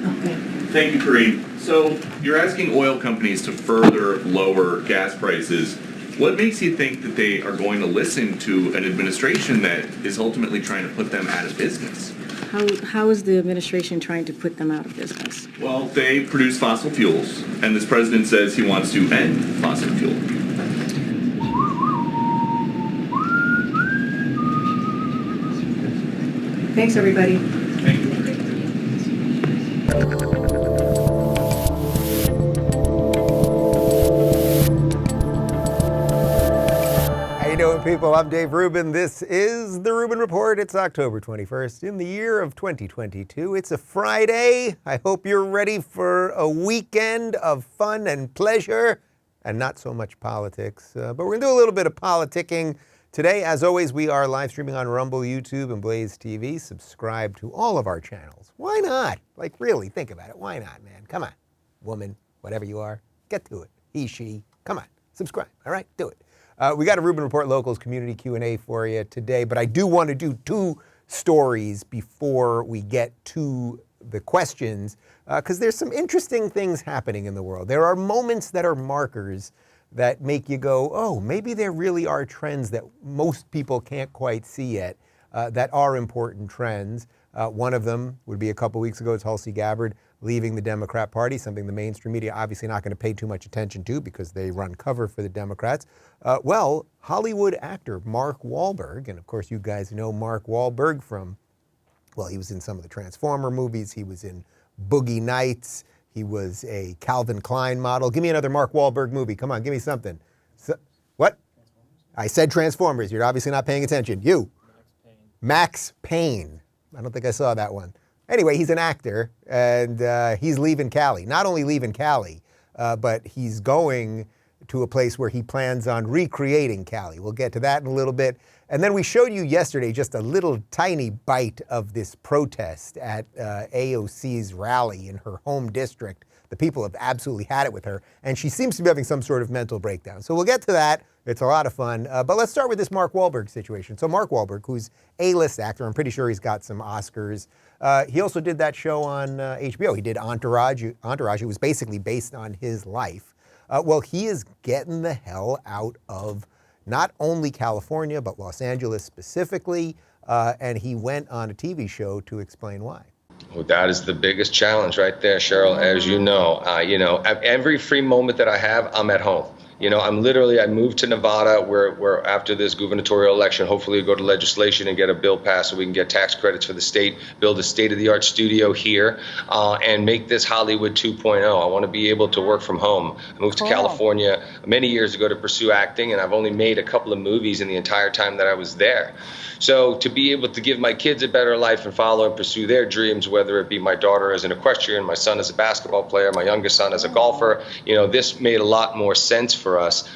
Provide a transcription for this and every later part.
Okay. Thank you, Kareem. So you're asking oil companies to further lower gas prices. What makes you think that they are going to listen to an administration that is ultimately trying to put them out of business? How is the administration trying to put them out of business? Well, they produce fossil fuels, and this president says he wants to end fossil fuel. Thanks, everybody. Thank you. How you doing, people? I'm Dave Rubin. This is the Rubin Report. It's October 21st in the year of 2022. It's a Friday. I hope you're ready for a weekend of fun and pleasure and not so much politics. But we're going to do a little bit of politicking today. As always, we are live streaming on Rumble, YouTube, and BlazeTV. Subscribe to all of our channels. Why not? Like, really, think about it. Why not, man? Come on. Woman, whatever you are, get to it. He, she, come on. Subscribe, all right? Do it. We got a Rubin Report Locals community Q&A for you today, but I do want to do two stories before we get to the questions, because there's some interesting things happening in the world. There are moments that are markers that make you go, oh, maybe there really are trends that most people can't quite see yet that are important trends. One of them would be a couple weeks ago, Tulsi Gabbard leaving the Democrat Party, something the mainstream media obviously not going to pay too much attention to because they run cover for the Democrats. Well, Hollywood actor Mark Wahlberg, and of course you guys know Mark Wahlberg from, well, he was in some of the Transformer movies, he was in Boogie Nights, he was a Calvin Klein model. Give me another Mark Wahlberg movie. Come on, give me something. What? I said Transformers. You're obviously not paying attention. You. Max Payne. I don't think I saw that one. Anyway, he's an actor, and he's leaving Cali. Not only leaving Cali, but he's going to a place where he plans on recreating Cali. We'll get to that in a little bit. And then we showed you yesterday just a little tiny bite of this protest at AOC's rally in her home district. The people have absolutely had it with her, and she seems to be having some sort of mental breakdown. So we'll get to that. It's a lot of fun. But let's start with this Mark Wahlberg situation. So Mark Wahlberg, who's a A-list actor, I'm pretty sure he's got some Oscars. He also did that show on HBO. He did Entourage. It was basically based on his life. Well, he is getting the hell out of not only California, but Los Angeles specifically. And he went on a TV show to explain why. Well, that is the biggest challenge right there, Cheryl. As you know, every free moment that I have, I'm at home. I moved to Nevada where after this gubernatorial election, hopefully we'll go to legislation and get a bill passed so we can get tax credits for the state, build a state-of-the-art studio here, and make this Hollywood 2.0. I want to be able to work from home. I moved to California many years ago to pursue acting, and I've only made a couple of movies in the entire time that I was there. So to be able to give my kids a better life and follow and pursue their dreams, whether it be my daughter as an equestrian, my son as a basketball player, my youngest son as a golfer, this made a lot more sense for us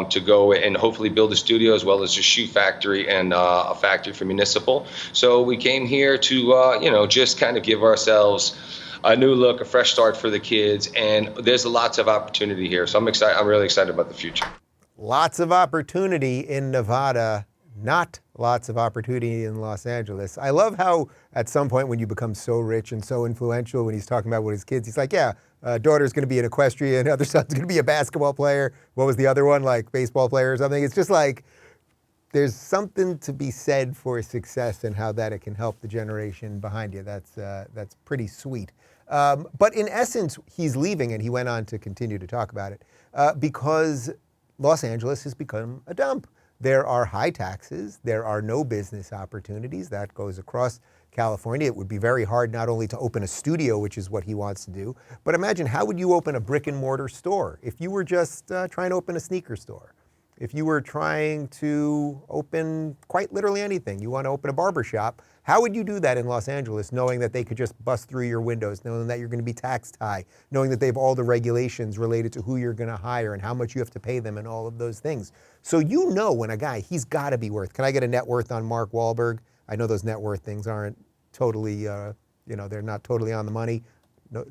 to go and hopefully build a studio as well as a shoe factory and a factory for municipal. So we came here to, just kind of give ourselves a new look, a fresh start for the kids. And there's lots of opportunity here. So I'm excited. I'm really excited about the future. Lots of opportunity in Nevada. Not lots of opportunity in Los Angeles. I love how at some point when you become so rich and so influential, when he's talking about with his kids, he's like, yeah, daughter's going to be an equestrian, other son's going to be a basketball player. What was the other one, like baseball player or something? It's just like there's something to be said for success and how that it can help the generation behind you. That's pretty sweet. But in essence, he's leaving, and he went on to continue to talk about it, because Los Angeles has become a dump. There are high taxes. There are no business opportunities. That goes across California. It would be very hard not only to open a studio, which is what he wants to do, but imagine how would you open a brick and mortar store if you were just trying to open a sneaker store? If you were trying to open quite literally anything, you want to open a barber shop, how would you do that in Los Angeles knowing that they could just bust through your windows, knowing that you're going to be taxed high, knowing that they have all the regulations related to who you're going to hire and how much you have to pay them and all of those things. So when a guy, he's got to be worth. Can I get a net worth on Mark Wahlberg? I know those net worth things aren't totally, they're not totally on the money. No,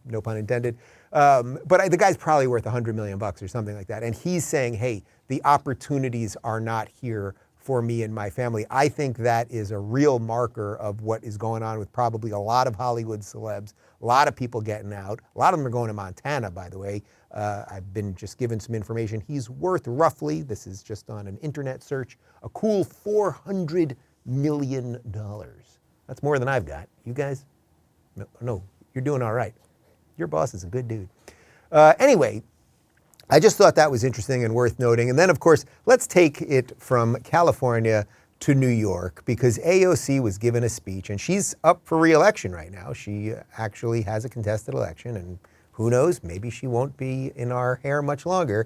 no pun intended. But the guy's probably worth $100 million or something like that. And he's saying, hey, the opportunities are not here for me and my family. I think that is a real marker of what is going on with probably a lot of Hollywood celebs, a lot of people getting out. A lot of them are going to Montana, by the way. I've been just given some information. He's worth roughly, this is just on an internet search, a cool $400 million. That's more than I've got. You guys? No, you're doing all right. Your boss is a good dude. Anyway, I just thought that was interesting and worth noting. And then, of course, let's take it from California to New York, because AOC was given a speech, and she's up for re-election right now. She actually has a contested election, and who knows, maybe she won't be in our hair much longer.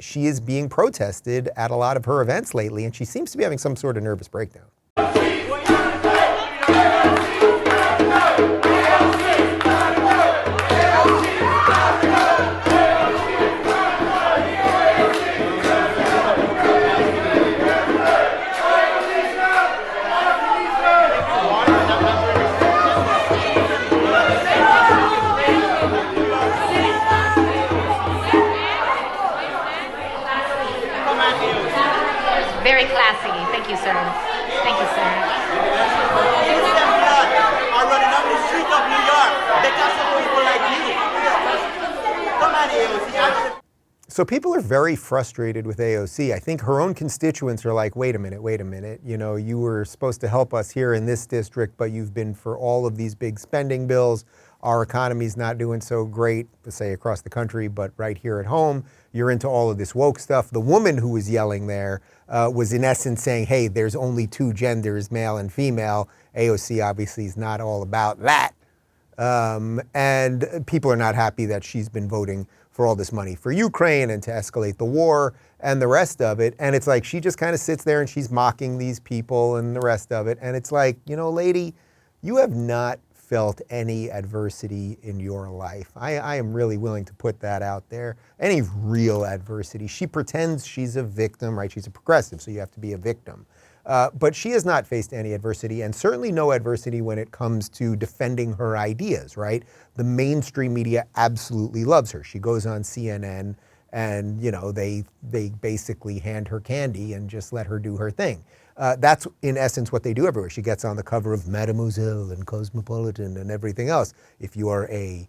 She is being protested at a lot of her events lately, and she seems to be having some sort of nervous breakdown. Very classy. Thank you, sir. Thank you, sir. Are running up the streets of New York. They got some people like you. Come on, AOC. So people are very frustrated with AOC. I think her own constituents are like, wait a minute. You know, you were supposed to help us here in this district, but you've been for all of these big spending bills. Our economy's not doing so great, say across the country, but right here at home, you're into all of this woke stuff. The woman who was yelling there was in essence saying, hey, there's only two genders, male and female. AOC obviously is not all about that. And people are not happy that she's been voting for all this money for Ukraine and to escalate the war and the rest of it. And it's like she just kind of sits there and she's mocking these people and the rest of it. And it's like, you know, lady, you have not felt any adversity in your life. I am really willing to put that out there. Any real adversity. She pretends she's a victim, right? She's a progressive, so you have to be a victim. But she has not faced any adversity, and certainly no adversity when it comes to defending her ideas, right? The mainstream media absolutely loves her. She goes on CNN and, you know, they basically hand her candy and just let her do her thing. That's in essence what they do everywhere. She gets on the cover of Mademoiselle and Cosmopolitan and everything else. If you are a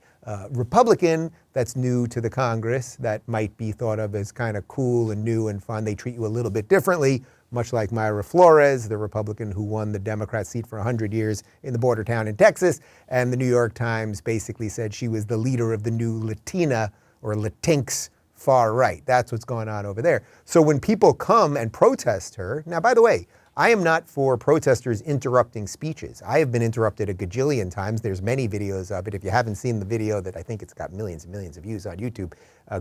Republican that's new to the Congress, that might be thought of as kind of cool and new and fun, they treat you a little bit differently, much like Myra Flores, the Republican who won the Democrat seat for 100 years in the border town in Texas. And the New York Times basically said she was the leader of the new Latina or Latinx far right. That's what's going on over there. So when people come and protest her, now, by the way, I am not for protesters interrupting speeches. I have been interrupted a gajillion times. There's many videos of it. If you haven't seen the video that I think it's got millions and millions of views on YouTube,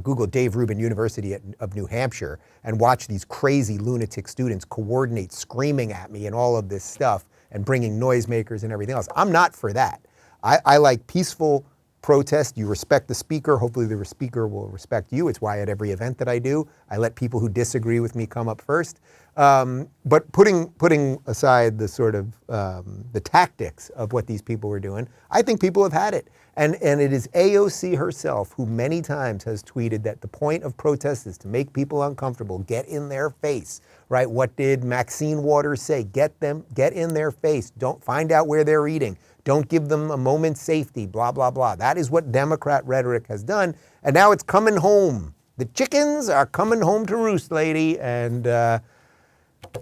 Google Dave Rubin University of New Hampshire and watch these crazy lunatic students coordinate screaming at me and all of this stuff and bringing noisemakers and everything else. I'm not for that. I like peaceful protest. You respect the speaker. Hopefully the speaker will respect you. It's why at every event that I do, I let people who disagree with me come up first. But putting aside the sort of the tactics of what these people were doing, I think people have had it. And it is AOC herself who many times has tweeted that the point of protest is to make people uncomfortable, get in their face, right? What did Maxine Waters say? Get in their face. Don't find out where they're eating. Don't give them a moment's safety, blah, blah, blah. That is what Democrat rhetoric has done. And now it's coming home. The chickens are coming home to roost, lady. And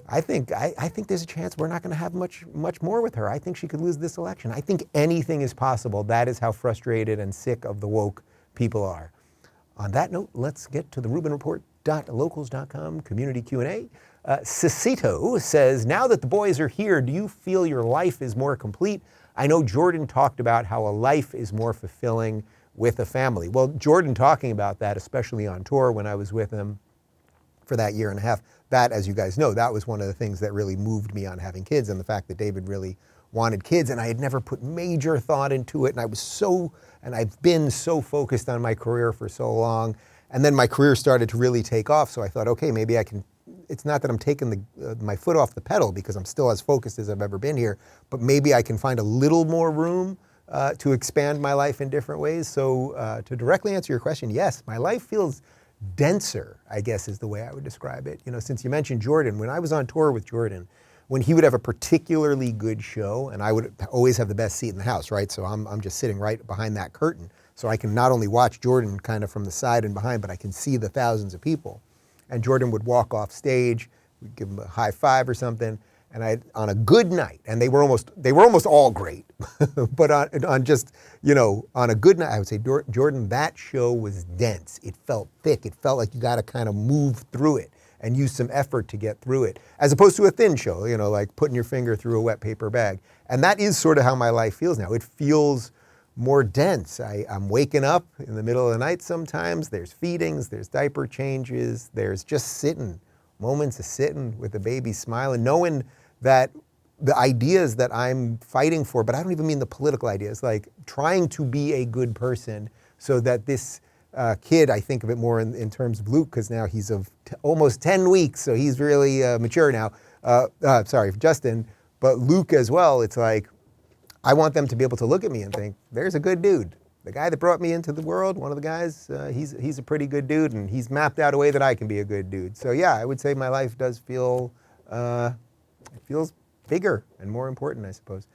I think there's a chance we're not going to have much more with her. I think she could lose this election. I think anything is possible. That is how frustrated and sick of the woke people are. On that note, let's get to the Rubin Report.locals.com community Q&A. Cicito says, now that the boys are here, do you feel your life is more complete? I know Jordan talked about how a life is more fulfilling with a family. Well, Jordan talking about that, especially on tour when I was with him for that year and a half, that, as you guys know, that was one of the things that really moved me on having kids, and the fact that David really wanted kids, and I had never put major thought into it, and I've been so focused on my career for so long, and then my career started to really take off, so I thought, okay, maybe I can, it's not that I'm taking my foot off the pedal because I'm still as focused as I've ever been here, but maybe I can find a little more room to expand my life in different ways. So to directly answer your question, yes, my life feels denser, I guess is the way I would describe it. You know, since you mentioned Jordan, when I was on tour with Jordan, when he would have a particularly good show, and I would always have the best seat in the house, right? So I'm just sitting right behind that curtain. So I can not only watch Jordan kind of from the side and behind, but I can see the thousands of people. And Jordan would walk off stage, we'd give him a high five or something, and on a good night, and they were almost all great, but on just, you know, on a good night, I would say, Jordan, that show was dense. It felt thick. It felt like you got to kind of move through it and use some effort to get through it, as opposed to a thin show, you know, like putting your finger through a wet paper bag. And that is sort of how my life feels now. It feels more dense. I'm waking up in the middle of the night sometimes. There's feedings, there's diaper changes, there's just sitting, moments of sitting with the baby smiling, knowing that the ideas that I'm fighting for, but I don't even mean the political ideas, like trying to be a good person so that this kid, I think of it more in terms of Luke, because now he's of almost 10 weeks, so he's really mature now. Sorry, Justin, but Luke as well, it's like, I want them to be able to look at me and think, there's a good dude. The guy that brought me into the world, one of the guys, he's a pretty good dude, and he's mapped out a way that I can be a good dude. So yeah, I would say my life does feel, it feels bigger and more important, I suppose.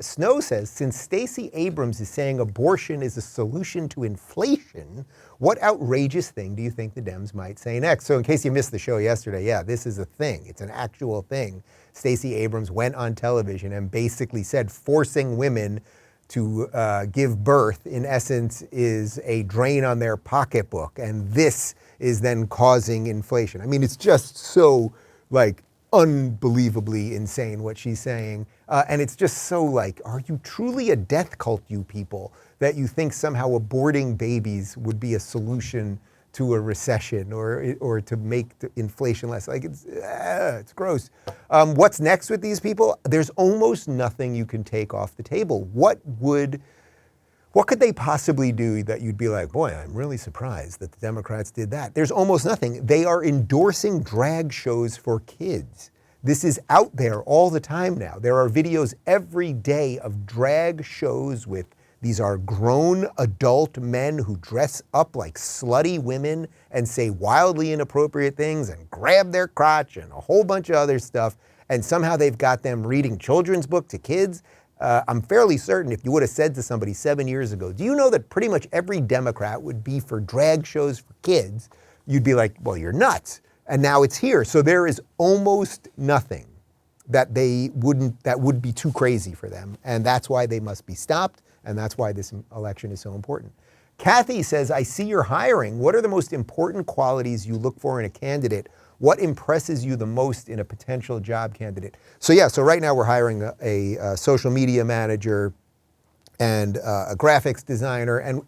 Snow says, since Stacey Abrams is saying abortion is a solution to inflation, what outrageous thing do you think the Dems might say next? So in case you missed the show yesterday, yeah, this is a thing. It's an actual thing. Stacey Abrams went on television and basically said forcing women to give birth, in essence, is a drain on their pocketbook. And this is then causing inflation. I mean, it's just so, like, unbelievably insane what she's saying. And it's just so like, are you truly a death cult, you people, that you think somehow aborting babies would be a solution to a recession or to make the inflation less? Like, it's gross. What's next with these people? There's almost nothing you can take off the table. What could they possibly do that you'd be like, boy, I'm really surprised that the Democrats did that? There's almost nothing. They are endorsing drag shows for kids. This is out there all the time now. There are videos every day of drag shows with, these are grown adult men who dress up like slutty women and say wildly inappropriate things and grab their crotch and a whole bunch of other stuff. And somehow they've got them reading children's book to kids. I'm fairly certain if you would have said to somebody 7 years ago, do you know that pretty much every Democrat would be for drag shows for kids? You'd be like, well, you're nuts. And now it's here. So there is almost nothing that that would be too crazy for them. And that's why they must be stopped. And that's why this election is so important. Kathy says, I see you're hiring. What are the most important qualities you look for in a candidate? What impresses you the most in a potential job candidate? So yeah, so right now we're hiring a social media manager and a graphics designer, and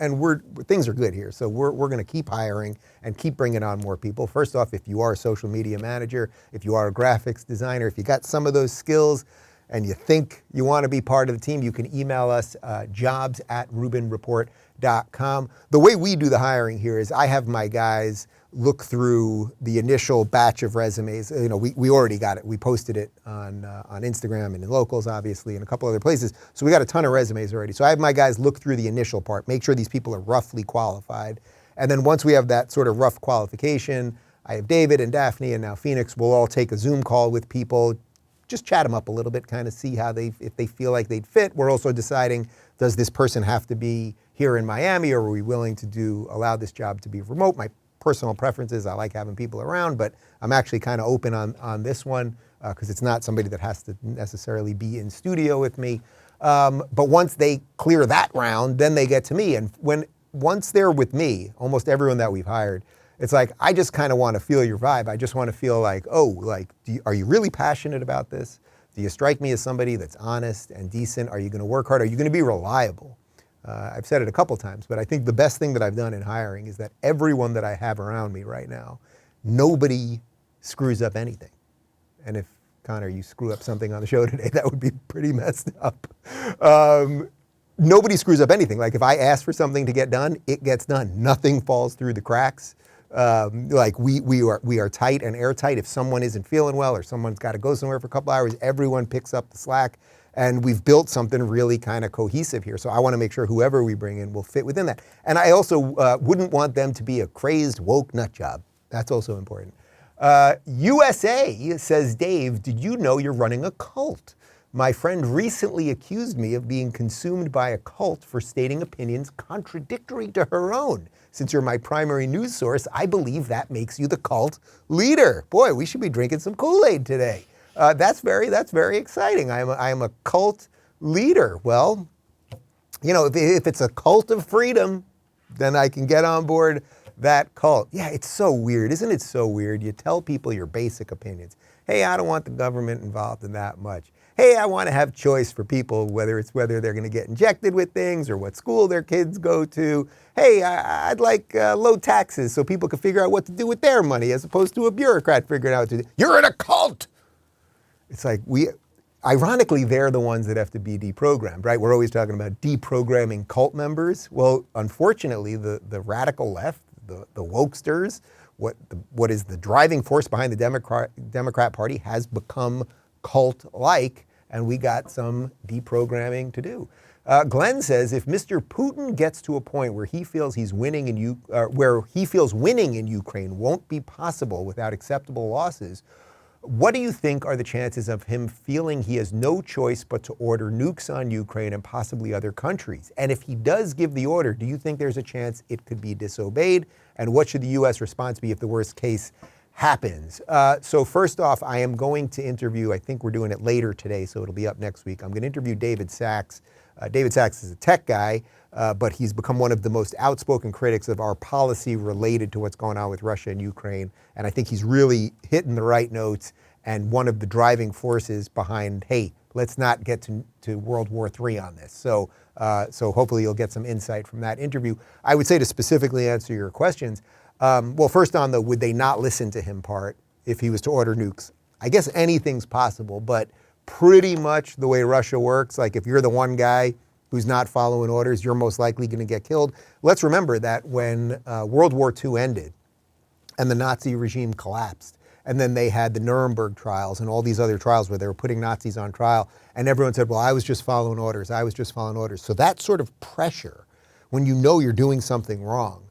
things are good here. So we're going to keep hiring and keep bringing on more people. First off, if you are a social media manager, if you are a graphics designer, if you got some of those skills and you think you want to be part of the team, you can email us jobs@rubinreport.com. The way we do the hiring here is I have my guys look through the initial batch of resumes. You know, we already got it. We posted it on Instagram and in Locals, obviously, and a couple other places. So we got a ton of resumes already. So I have my guys look through the initial part, make sure these people are roughly qualified. And then once we have that sort of rough qualification, I have David and Daphne and now Phoenix will all take a Zoom call with people, just chat them up a little bit, kind of see how if they feel like they'd fit. We're also deciding, does this person have to be here in Miami, or are we willing to allow this job to be remote? My personal preferences, I like having people around, but I'm actually kind of open on this one because it's not somebody that has to necessarily be in studio with me. But once they clear that round, then they get to me. And once they're with me, almost everyone that we've hired, it's like, I just kind of want to feel your vibe. I just want to feel like, oh, like, are you really passionate about this? Do you strike me as somebody that's honest and decent? Are you going to work hard? Are you going to be reliable? I've said it a couple times, but I think the best thing that I've done in hiring is that everyone that I have around me right now, nobody screws up anything. And if, Connor, you screw up something on the show today, that would be pretty messed up. Nobody screws up anything. Like if I ask for something to get done, it gets done. Nothing falls through the cracks. Like we are tight and airtight. If someone isn't feeling well or someone's got to go somewhere for a couple hours, everyone picks up the slack. And we've built something really kind of cohesive here. So I want to make sure whoever we bring in will fit within that. And I also wouldn't want them to be a crazed woke nut job. That's also important. USA says, Dave, did you know you're running a cult? My friend recently accused me of being consumed by a cult for stating opinions contradictory to her own. Since you're my primary news source, I believe that makes you the cult leader. Boy, we should be drinking some Kool-Aid today. That's very exciting. I am a cult leader. Well, you know, if it's a cult of freedom, then I can get on board that cult. Yeah, it's so weird. Isn't it so weird? You tell people your basic opinions. Hey, I don't want the government involved in that much. Hey, I want to have choice for people, whether they're going to get injected with things or what school their kids go to. Hey, I'd like low taxes so people can figure out what to do with their money as opposed to a bureaucrat figuring out what to do. You're in a cult. It's like ironically, they're the ones that have to be deprogrammed, right? We're always talking about deprogramming cult members. Well, unfortunately, the radical left, the wokesters, what is the driving force behind the Democrat Party has become cult-like, and we got some deprogramming to do. Glenn says, if Mr. Putin gets to a point where he feels winning in Ukraine won't be possible without acceptable losses, what do you think are the chances of him feeling he has no choice but to order nukes on Ukraine and possibly other countries? And if he does give the order, do you think there's a chance it could be disobeyed? And what should the U.S. response be if the worst case happens? So first off, I am going to interview, I think we're doing it later today, so it'll be up next week. I'm going to interview David Sachs. David Sachs is a tech guy, but he's become one of the most outspoken critics of our policy related to what's going on with Russia and Ukraine. And I think he's really hitting the right notes and one of the driving forces behind, hey, let's not get to World War III on this. So hopefully you'll get some insight from that interview. I would say, to specifically answer your questions, well, first on the would they not listen to him part if he was to order nukes. I guess anything's possible, but pretty much the way Russia works, like if you're the one guy who's not following orders, you're most likely going to get killed. Let's remember that when World War II ended and the Nazi regime collapsed, and then they had the Nuremberg trials and all these other trials where they were putting Nazis on trial, and everyone said, well, I was just following orders. I was just following orders. So that sort of pressure, when you know you're doing something wrong,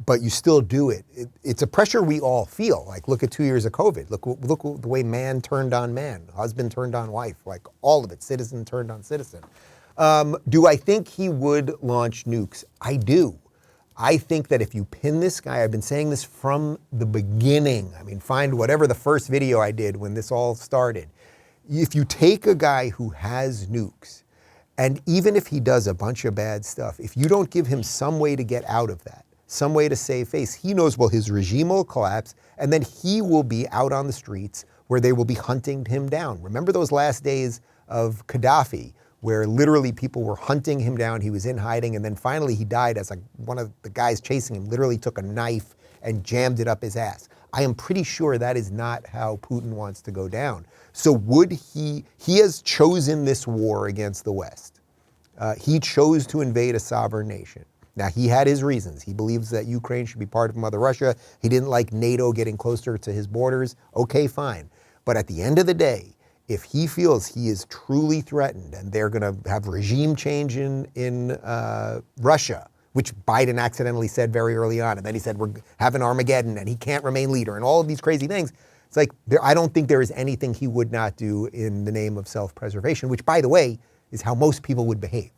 but you still do it, it's a pressure we all feel. Like, look at 2 years of COVID. Look the way man turned on man, husband turned on wife, like all of it, citizen turned on citizen. Do I think he would launch nukes? I do. I think that if you pin this guy, I've been saying this from the beginning. I mean, find whatever the first video I did when this all started. If you take a guy who has nukes, and even if he does a bunch of bad stuff, if you don't give him some way to get out of that, some way to save face, he knows, well, his regime will collapse, and then he will be out on the streets where they will be hunting him down. Remember those last days of Gaddafi, where literally people were hunting him down, he was in hiding, and then finally he died as one of the guys chasing him literally took a knife and jammed it up his ass. I am pretty sure that is not how Putin wants to go down. So would he has chosen this war against the West. He chose to invade a sovereign nation. Now, he had his reasons. He believes that Ukraine should be part of Mother Russia. He didn't like NATO getting closer to his borders. Okay, fine. But at the end of the day, if he feels he is truly threatened and they're going to have regime change in Russia, which Biden accidentally said very early on, and then he said we're having Armageddon and he can't remain leader and all of these crazy things, it's like I don't think there is anything he would not do in the name of self-preservation, which, by the way, is how most people would behave.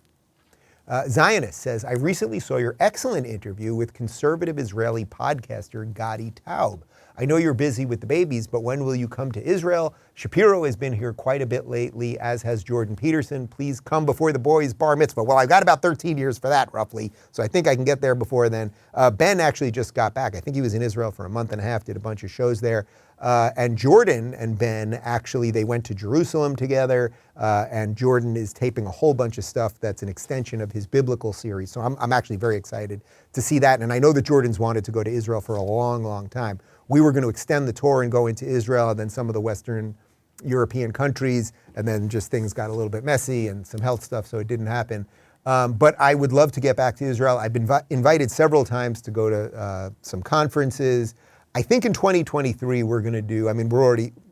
Zionist says, I recently saw your excellent interview with conservative Israeli podcaster Gadi Taub. I know you're busy with the babies, but when will you come to Israel? Shapiro has been here quite a bit lately, as has Jordan Peterson. Please come before the boys' bar mitzvah. Well, I've got about 13 years for that, roughly, so I think I can get there before then. Ben actually just got back. I think he was in Israel for a month and a half, did a bunch of shows there. And Jordan and Ben, actually, they went to Jerusalem together, and Jordan is taping a whole bunch of stuff that's an extension of his biblical series. So I'm actually very excited to see that. And I know that Jordan's wanted to go to Israel for a long, long time. We were going to extend the tour and go into Israel and then some of the Western European countries, and then just things got a little bit messy and some health stuff, so it didn't happen. But I would love to get back to Israel. I've been invited several times to go to some conferences. I think in 2023 we're going to do, I mean,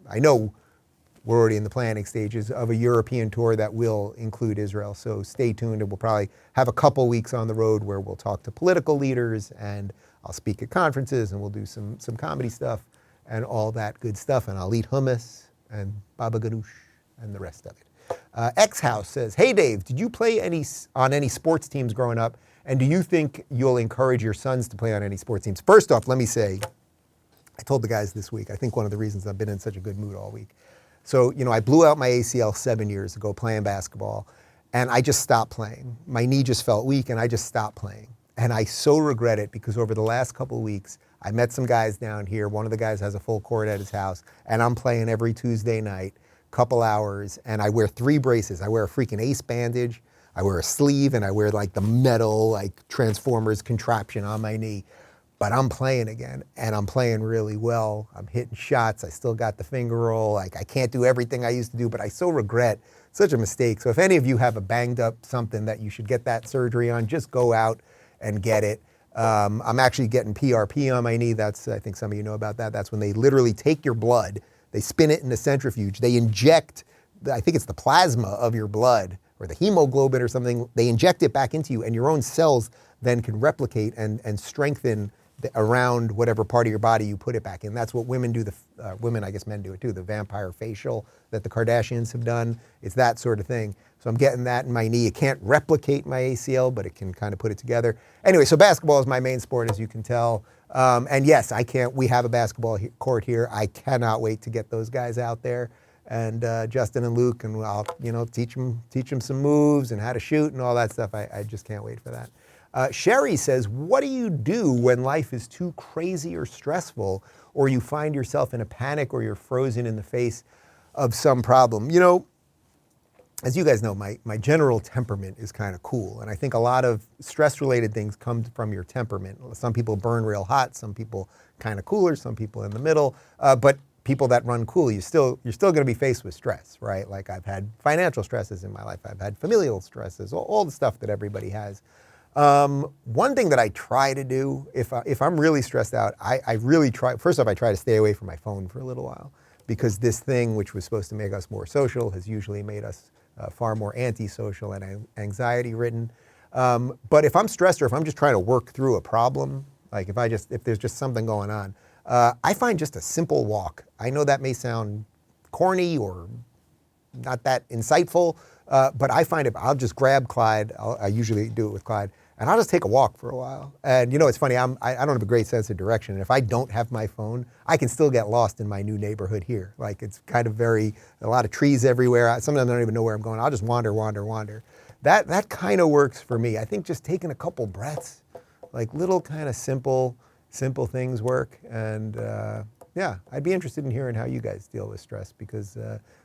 I know we're already in the planning stages of a European tour that will include Israel. So stay tuned, and we'll probably have a couple weeks on the road where we'll talk to political leaders, and I'll speak at conferences, and we'll do some comedy stuff and all that good stuff. And I'll eat hummus and baba ganoush and the rest of it. X-House says, hey Dave, did you play on any sports teams growing up? And do you think you'll encourage your sons to play on any sports teams? First off, let me say, I told the guys this week, I think one of the reasons I've been in such a good mood all week. So, I blew out my ACL 7 years ago playing basketball, and I just stopped playing. My knee just felt weak, and I just stopped playing. And I so regret it, because over the last couple of weeks, I met some guys down here. One of the guys has a full court at his house, and I'm playing every Tuesday night, couple hours, and I wear 3 braces. I wear a freaking ace bandage, I wear a sleeve, and I wear like the metal, like Transformers contraption on my knee. But I'm playing again, and I'm playing really well. I'm hitting shots. I still got the finger roll. Like, I can't do everything I used to do, but I so regret such a mistake. So if any of you have a banged up something that you should get that surgery on, just go out and get it. I'm actually getting PRP on my knee. That's, I think some of you know about that. That's when they literally take your blood, they spin it in a centrifuge, they inject, I think it's the plasma of your blood, or the hemoglobin or something, they inject it back into you, and your own cells then can replicate and strengthen around whatever part of your body you put it back in. That's what women do, women, I guess men do it too, the vampire facial that the Kardashians have done. It's that sort of thing. So I'm getting that in my knee. It can't replicate my ACL, but it can kind of put it together. Anyway, so basketball is my main sport, as you can tell. And yes, we have a basketball court here. I cannot wait to get those guys out there. And Justin and Luke, and I'll teach them some moves and how to shoot and all that stuff. I just can't wait for that. Sherry says, what do you do when life is too crazy or stressful, or you find yourself in a panic, or you're frozen in the face of some problem? As you guys know, my general temperament is kind of cool. And I think a lot of stress-related things come from your temperament. Some people burn real hot, some people kind of cooler, some people in the middle. But people that run cool, you're still going to be faced with stress, right? Like, I've had financial stresses in my life. I've had familial stresses, all the stuff that everybody has. One thing that I try to do, if I'm really stressed out, I really try, first off, I try to stay away from my phone for a little while, because this thing, which was supposed to make us more social, has usually made us far more antisocial and anxiety-ridden. But if I'm stressed, or if I'm just trying to work through a problem, like if there's just something going on, I find just a simple walk. I know that may sound corny or not that insightful, but I find I'll just grab Clyde, I usually do it with Clyde, and I'll just take a walk for a while. And it's funny, I don't have a great sense of direction, and if I don't have my phone, I can still get lost in my new neighborhood here. Like, it's kind of a lot of trees everywhere. Sometimes I don't even know where I'm going. I'll just wander. That kind of works for me. I think just taking a couple breaths, like little kind of simple things work. And yeah, I'd be interested in hearing how you guys deal with stress, because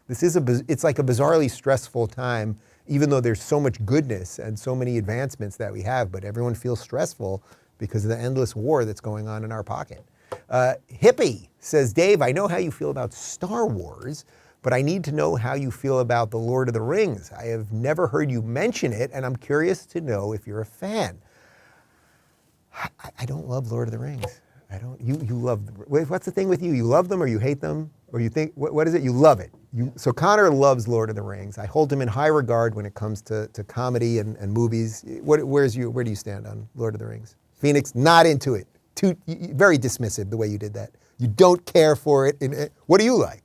it's like a bizarrely stressful time, even though there's so much goodness and so many advancements that we have, but everyone feels stressful because of the endless war that's going on in our pocket. Hippie says, Dave, I know how you feel about Star Wars, but I need to know how you feel about The Lord of the Rings. I have never heard you mention it, and I'm curious to know if you're a fan. I don't love Lord of the Rings. You love, wait, what's the thing with you? You love them, or you hate them? Or you think, what is it? You love it. So Connor loves Lord of the Rings. I hold him in high regard when it comes to comedy and movies. Where do you stand on Lord of the Rings? Phoenix, not into it. Very dismissive the way you did that. You don't care for it. What do you like?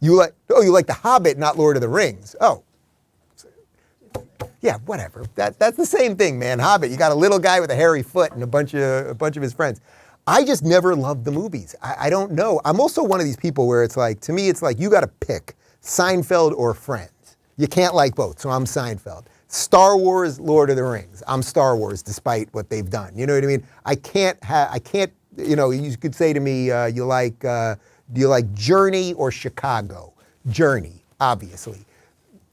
You like The Hobbit, not Lord of the Rings. Oh. Yeah, whatever. That's the same thing, man. Hobbit, you got a little guy with a hairy foot and a bunch of his friends. I just never loved the movies. I don't know. I'm also one of these people where it's like, to me, it's like you got to pick Seinfeld or Friends. You can't like both, so I'm Seinfeld. Star Wars, Lord of the Rings. I'm Star Wars, despite what they've done. You know what I mean? I can't, you could say to me, do you like Journey or Chicago? Journey, obviously.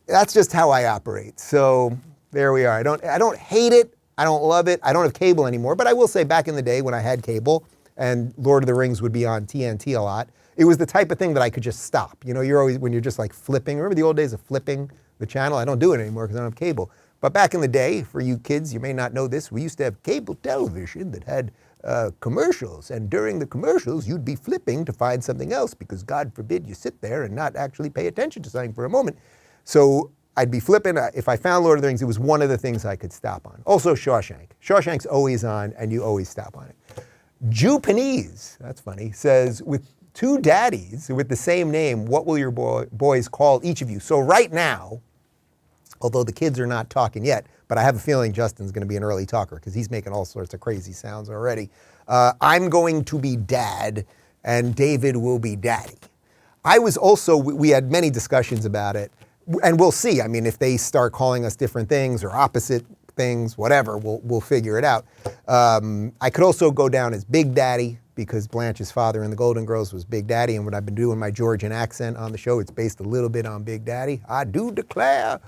That's just how I operate. So there we are. I don't hate it. I don't love it. I don't have cable anymore, but I will say back in the day when I had cable and Lord of the Rings would be on TNT a lot, it was the type of thing that I could just stop. You're always, when you're just like flipping, remember the old days of flipping the channel? I don't do it anymore because I don't have cable. But back in the day, for you kids, you may not know this, we used to have cable television that had commercials, and during the commercials you'd be flipping to find something else because God forbid you sit there and not actually pay attention to something for a moment. So I'd be flipping. If I found Lord of the Rings, it was one of the things I could stop on. Also Shawshank. Shawshank's always on and you always stop on it. Japanese, that's funny, says, with two daddies with the same name, what will your boys call each of you? So right now, although the kids are not talking yet, but I have a feeling Justin's going to be an early talker because he's making all sorts of crazy sounds already. I'm going to be Dad, and David will be Daddy. I was also, we had many discussions about it, and we'll see. I mean, if they start calling us different things or opposite things, whatever, we'll figure it out. I could also go down as Big Daddy because Blanche's father in the Golden Girls was Big Daddy, and when I've been doing my Georgian accent on the show, it's based a little bit on Big Daddy. I do declare.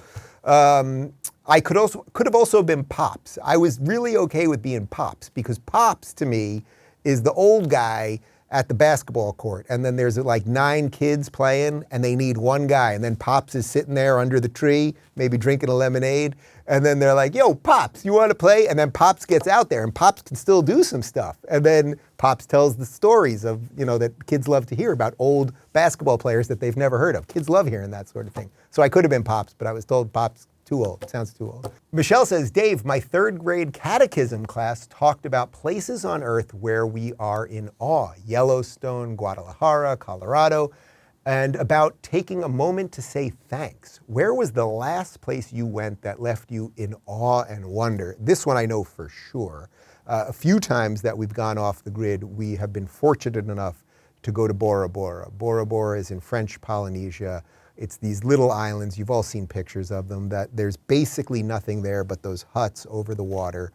I could have also been Pops. I was really okay with being Pops because Pops to me is the old guy at the basketball court, and then there's like 9 kids playing and they need one guy, and then Pops is sitting there under the tree, maybe drinking a lemonade, and then they're like, yo, Pops, you want to play? And then Pops gets out there and Pops can still do some stuff. And then Pops tells the stories of, that kids love to hear about old basketball players that they've never heard of. Kids love hearing that sort of thing. So I could have been Pops, but I was told Pops too old. It sounds too old. Michelle says, Dave, my 3rd grade catechism class talked about places on earth where we are in awe. Yellowstone, Guadalajara, Colorado, and about taking a moment to say thanks. Where was the last place you went that left you in awe and wonder? This one I know for sure. A few times that we've gone off the grid, we have been fortunate enough to go to Bora Bora. Bora Bora is in French Polynesia. It's these little islands, you've all seen pictures of them, that there's basically nothing there but those huts over the water.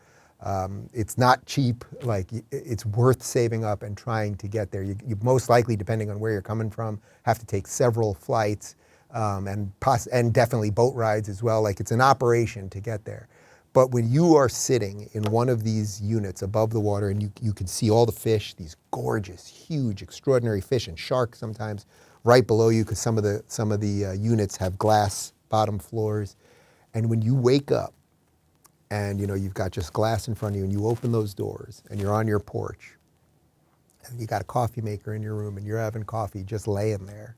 It's not cheap, like it's worth saving up and trying to get there. You most likely, depending on where you're coming from, have to take several flights and definitely boat rides as well. Like it's an operation to get there. But when you are sitting in one of these units above the water and you can see all the fish, these gorgeous, huge, extraordinary fish and sharks sometimes, right below you because some of the units have glass bottom floors. And when you wake up and you've got just glass in front of you and you open those doors and you're on your porch and you got a coffee maker in your room and you're having coffee just laying there,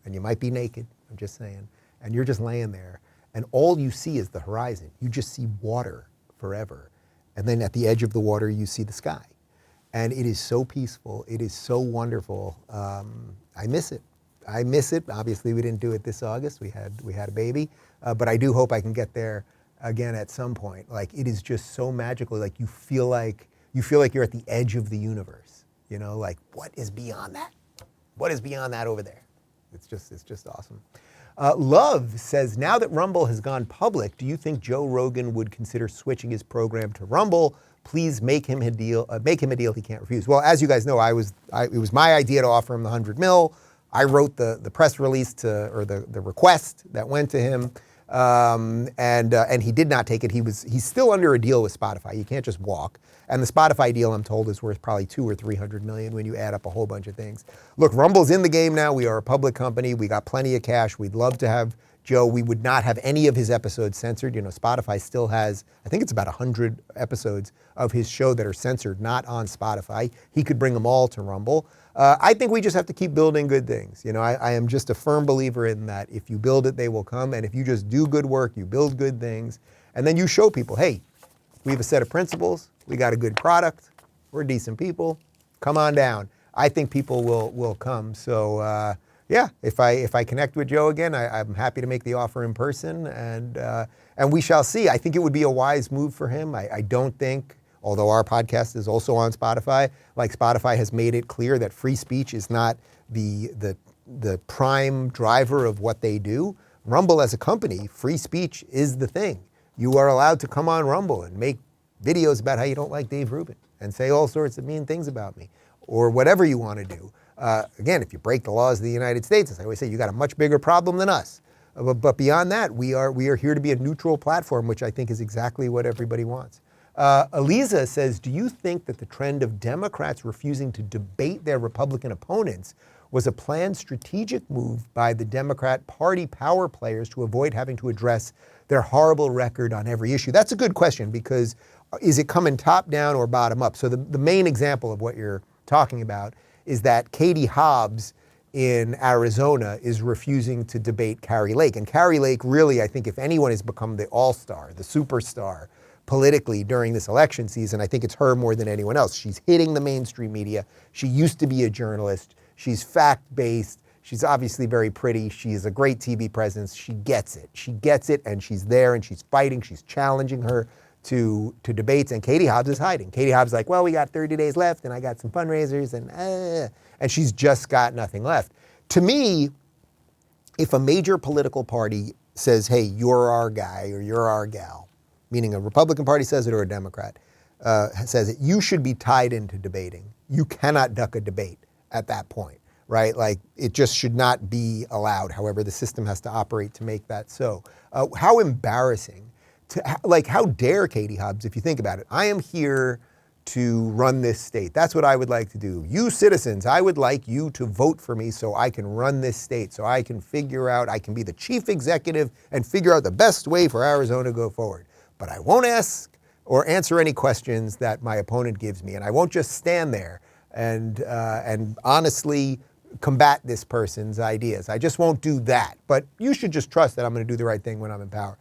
and you might be naked, I'm just saying, and you're just laying there and all you see is the horizon. You just see water forever. And then at the edge of the water you see the sky. And it is so peaceful. It is so wonderful. I miss it. I miss it. Obviously, we didn't do it this August. We had a baby, but I do hope I can get there again at some point. Like it is just so magical. Like you feel like you're at the edge of the universe. Like what is beyond that? What is beyond that over there? It's just awesome. Love says, now that Rumble has gone public, do you think Joe Rogan would consider switching his program to Rumble? Please make him a deal he can't refuse. Well, as you guys know, it was my idea to offer him the $100 million. I wrote the press release or the request that went to him, and he did not take it. He's still under a deal with Spotify. You can't just walk. And the Spotify deal, I'm told, is worth probably $200 or $300 million when you add up a whole bunch of things. Look, Rumble's in the game now. We are a public company. We got plenty of cash. We'd love to have Joe. We would not have any of his episodes censored. Spotify still has, I think it's about 100 episodes of his show that are censored, not on Spotify. He could bring them all to Rumble. I think we just have to keep building good things. I am just a firm believer in that. If you build it, they will come. And if you just do good work, you build good things, and then you show people, hey, we have a set of principles. We got a good product. We're decent people. Come on down. I think people will come. So yeah, if I connect with Joe again, I'm happy to make the offer in person, and we shall see. I think it would be a wise move for him. I don't think, although our podcast is also on Spotify, like Spotify has made it clear that free speech is not the prime driver of what they do. Rumble as a company, free speech is the thing. You are allowed to come on Rumble and make videos about how you don't like Dave Rubin and say all sorts of mean things about me or whatever you want to do. Again, if you break the laws of the United States, as I always say, you got a much bigger problem than us. But beyond that, we are here to be a neutral platform, which I think is exactly what everybody wants. Eliza says, do you think that the trend of Democrats refusing to debate their Republican opponents was a planned strategic move by the Democrat Party power players to avoid having to address their horrible record on every issue? That's a good question, because is it coming top down or bottom up? So the main example of what you're talking about is that Katie Hobbs in Arizona is refusing to debate Carrie Lake. And Carrie Lake really, I think, if anyone has become the all-star, the superstar politically during this election season, I think it's her more than anyone else. She's hitting the mainstream media. She used to be a journalist. She's fact-based. She's obviously very pretty. She is a great TV presence. She gets it. She gets it, and she's there, and she's fighting. She's challenging her to debates, and Katie Hobbs is hiding. Katie Hobbs is like, well, we got 30 days left, and I got some fundraisers, and she's just got nothing left. To me, if a major political party says, hey, you're our guy or you're our gal, meaning a Republican Party says it or a Democrat says it, you should be tied into debating. You cannot duck a debate at that point, right? Like, it just should not be allowed. However, the system has to operate to make that so. How embarrassing. How dare Katie Hobbs, if you think about it? I am here to run this state. That's what I would like to do. You citizens, I would like you to vote for me so I can run this state, so I can figure out, I can be the chief executive and figure out the best way for Arizona to go forward. But I won't ask or answer any questions that my opponent gives me, and I won't just stand there and honestly combat this person's ideas. I just won't do that. But you should just trust that I'm going to do the right thing when I'm in power.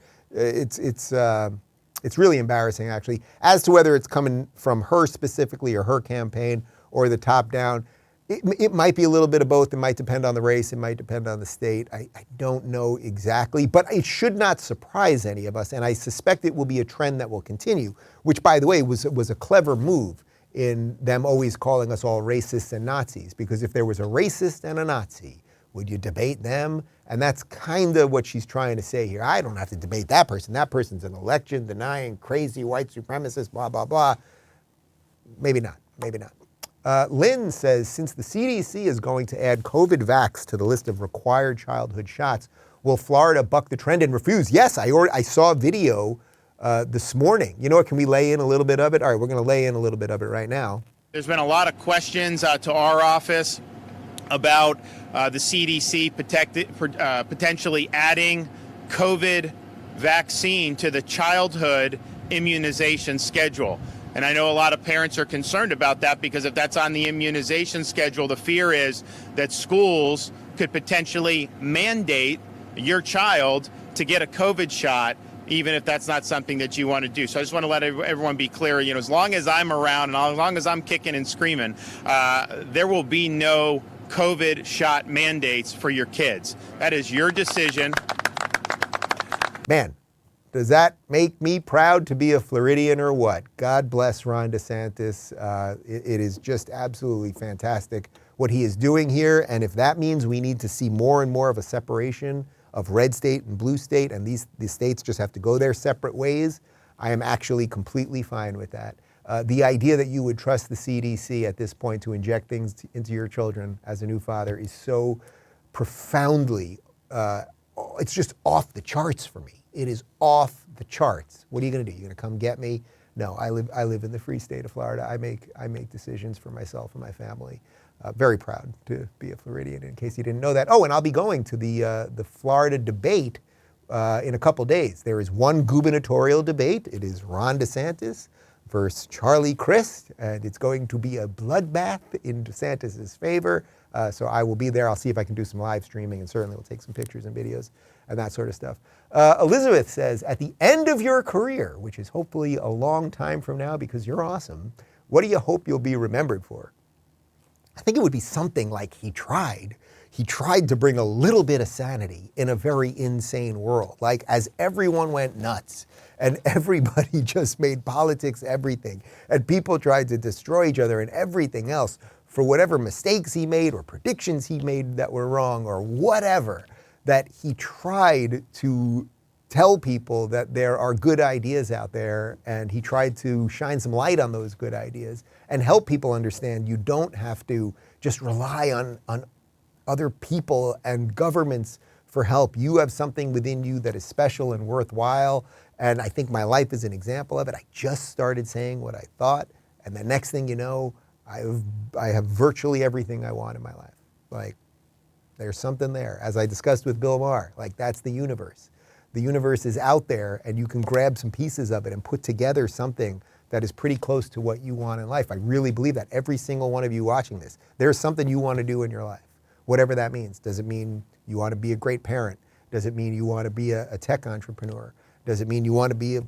It's really embarrassing, actually. As to whether it's coming from her specifically or her campaign or the top down, it might be a little bit of both. It might depend on the race. It might depend on the state. I don't know exactly, but it should not surprise any of us. And I suspect it will be a trend that will continue, which, by the way, was a clever move in them always calling us all racists and Nazis. Because if there was a racist and a Nazi, would you debate them? And that's kind of what she's trying to say here. I don't have to debate that person. That person's an election-denying, crazy white supremacist, blah, blah, blah. Maybe not. Maybe not. Lynn says, since the CDC is going to add COVID vax to the list of required childhood shots, will Florida buck the trend and refuse? Yes, I saw a video this morning. You know what? Can we lay in a little bit of it? All right, we're going to lay in a little bit of it right now. There's been a lot of questions to our office about the CDC potentially adding COVID vaccine to the childhood immunization schedule. And I know a lot of parents are concerned about that, because if that's on the immunization schedule, the fear is that schools could potentially mandate your child to get a COVID shot, even if that's not something that you want to do. So I just want to let everyone be clear, as long as I'm around and as long as I'm kicking and screaming, there will be no COVID shot mandates for your kids. That is your decision. Man, does that make me proud to be a Floridian or what? God bless Ron DeSantis. It is just absolutely fantastic what he is doing here. And if that means we need to see more and more of a separation of red state and blue state, and these states just have to go their separate ways, I am actually completely fine with that. The idea that you would trust the CDC at this point to inject things into your children as a new father is so profoundly, it's just off the charts for me. It is off the charts. What are you going to do? You're going to come get me? No, I live in the free state of Florida. I make decisions for myself and my family. Very proud to be a Floridian, in case you didn't know that. Oh, and I'll be going to the Florida debate in a couple days. There is one gubernatorial debate. It is Ron DeSantis versus Charlie Crist, and it's going to be a bloodbath in DeSantis' favor. So I will be there. I'll see if I can do some live streaming, and certainly we'll take some pictures and videos and that sort of stuff. Elizabeth says, at the end of your career, which is hopefully a long time from now because you're awesome, what do you hope you'll be remembered for? I think it would be something like he tried to bring a little bit of sanity in a very insane world. Like, as everyone went nuts and everybody just made politics everything, and people tried to destroy each other and everything else for whatever mistakes he made or predictions he made that were wrong or whatever, that he tried to tell people that there are good ideas out there, and he tried to shine some light on those good ideas and help people understand you don't have to just rely on other people and governments for help. You have something within you that is special and worthwhile, and I think my life is an example of it. I just started saying what I thought, and the next thing you know, I have virtually everything I want in my life. Like, there's something there. As I discussed with Bill Maher, like, that's the universe. The universe is out there, and you can grab some pieces of it and put together something that is pretty close to what you want in life. I really believe that. Every single one of you watching this, there's something you want to do in your life, whatever that means. Does it mean you want to be a great parent? Does it mean you want to be a tech entrepreneur? Does it mean you want to be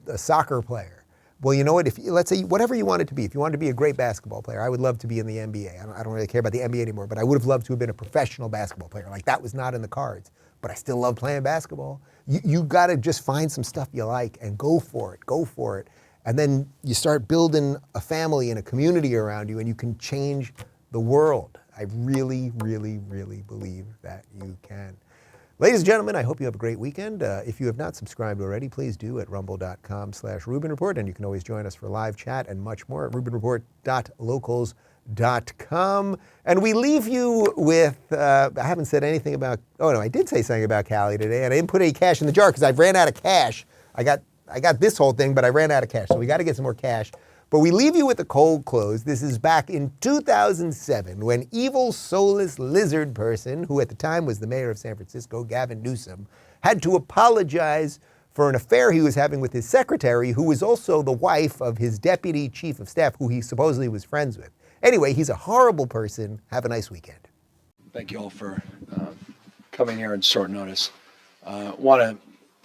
a soccer player? Well, you know what? Let's say whatever you want it to be. If you wanted to be a great basketball player, I would love to be in the NBA. I don't really care about the NBA anymore, but I would have loved to have been a professional basketball player. Like, that was not in the cards, but I still love playing basketball. You got to just find some stuff you like and go for it. Go for it. And then you start building a family and a community around you, and you can change the world. I really, really, really believe that you can. Ladies and gentlemen, I hope you have a great weekend. If you have not subscribed already, please do at rumble.com/Rubin Report, and you can always join us for live chat and much more at rubinreport.locals.com. And we leave you with, I haven't said anything about, oh no, I did say something about Callie today, and I didn't put any cash in the jar because I've ran out of cash. I got this whole thing, but I ran out of cash, so we got to get some more cash. But we leave you with a cold close. This is back in 2007 when evil, soulless lizard person, who at the time was the mayor of San Francisco, Gavin Newsom, had to apologize for an affair he was having with his secretary, who was also the wife of his deputy chief of staff, who he supposedly was friends with. Anyway, he's a horrible person. Have a nice weekend. Thank you all for coming here on short notice. Want to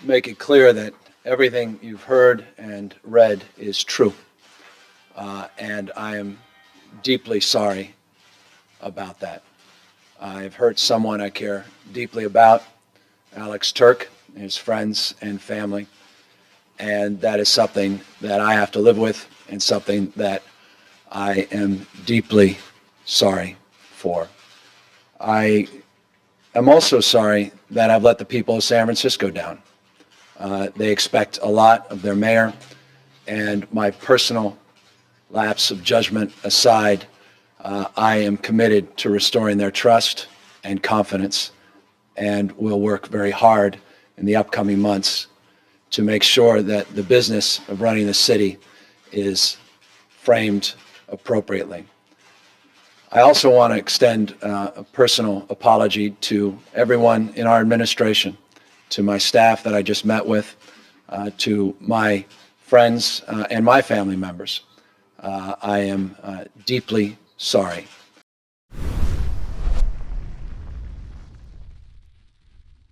make it clear that everything you've heard and read is true. And I am deeply sorry about that. I've hurt someone I care deeply about, Alex Turk, his friends and family, and that is something that I have to live with and something that I am deeply sorry for. I am also sorry that I've let the people of San Francisco down. They expect a lot of their mayor, and my personal lapse of judgment aside, I am committed to restoring their trust and confidence, and will work very hard in the upcoming months to make sure that the business of running the city is framed appropriately. I also want to extend a personal apology to everyone in our administration, to my staff that I just met with, to my friends and my family members. I am deeply sorry